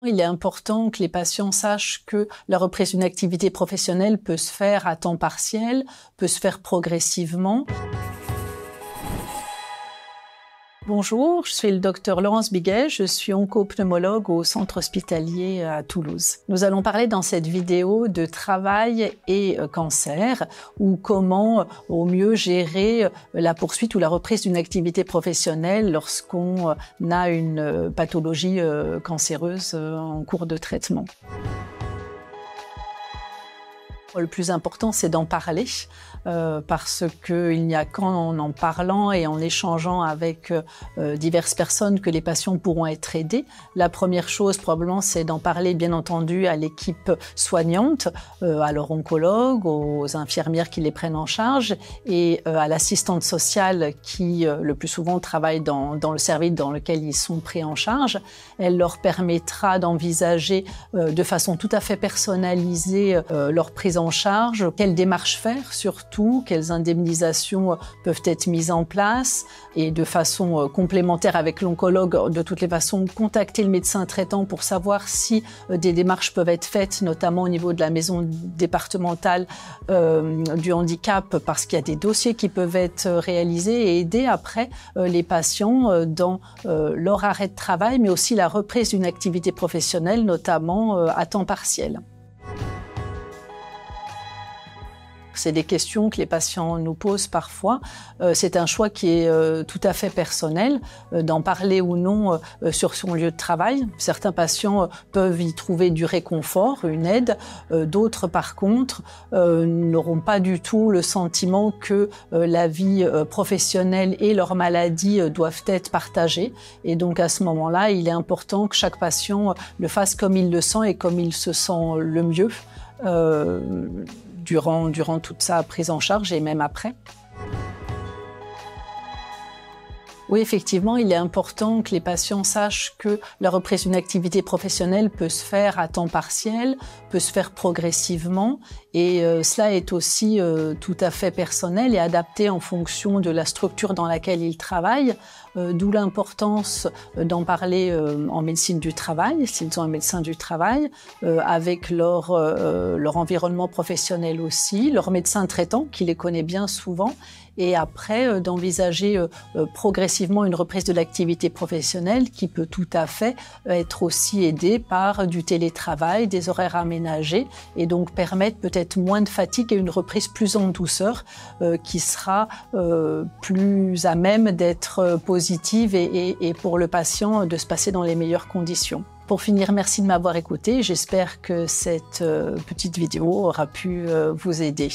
Il est important que les patients sachent que la reprise d'une activité professionnelle peut se faire à temps partiel, peut se faire progressivement. Bonjour, je suis le docteur Laurence Biguet, je suis oncopneumologue au centre hospitalier à Toulouse. Nous allons parler dans cette vidéo de travail et cancer, ou comment au mieux gérer la poursuite ou la reprise d'une activité professionnelle lorsqu'on a une pathologie cancéreuse en cours de traitement. Le plus important, c'est d'en parler, parce qu'il n'y a qu'en en parlant et en échangeant avec diverses personnes que les patients pourront être aidés. La première chose, probablement, c'est d'en parler, bien entendu, à l'équipe soignante, à leur oncologue, aux infirmières qui les prennent en charge et à l'assistante sociale qui, le plus souvent, travaille dans le service dans lequel ils sont pris en charge. Elle leur permettra d'envisager de façon tout à fait personnalisée leur prise en charge, quelles démarches faire surtout, quelles indemnisations peuvent être mises en place et de façon complémentaire avec l'oncologue, de toutes les façons, contacter le médecin traitant pour savoir si des démarches peuvent être faites, notamment au niveau de la maison départementale du handicap, parce qu'il y a des dossiers qui peuvent être réalisés et aider après les patients dans leur arrêt de travail, mais aussi la reprise d'une activité professionnelle, notamment à temps partiel. C'est des questions que les patients nous posent parfois. C'est un choix qui est tout à fait personnel, d'en parler ou non sur son lieu de travail. Certains patients peuvent y trouver du réconfort, une aide. D'autres, par contre, n'auront pas du tout le sentiment que la vie professionnelle et leur maladie doivent être partagées. Et donc, à ce moment-là, il est important que chaque patient le fasse comme il le sent et comme il se sent le mieux. Durant toute sa prise en charge et même après. Oui, effectivement, il est important que les patients sachent que la reprise d'une activité professionnelle peut se faire à temps partiel, peut se faire progressivement et cela est aussi tout à fait personnel et adapté en fonction de la structure dans laquelle ils travaillent, d'où l'importance d'en parler en médecine du travail, s'ils sont un médecin du travail, avec leur environnement professionnel aussi, leur médecin traitant qui les connaît bien souvent, et après d'envisager progressivement une reprise de l'activité professionnelle qui peut tout à fait être aussi aidée par du télétravail, des horaires aménagés et donc permettre peut-être moins de fatigue et une reprise plus en douceur qui sera plus à même d'être positive et pour le patient de se passer dans les meilleures conditions. Pour finir, merci de m'avoir écouté. J'espère que cette petite vidéo aura pu vous aider.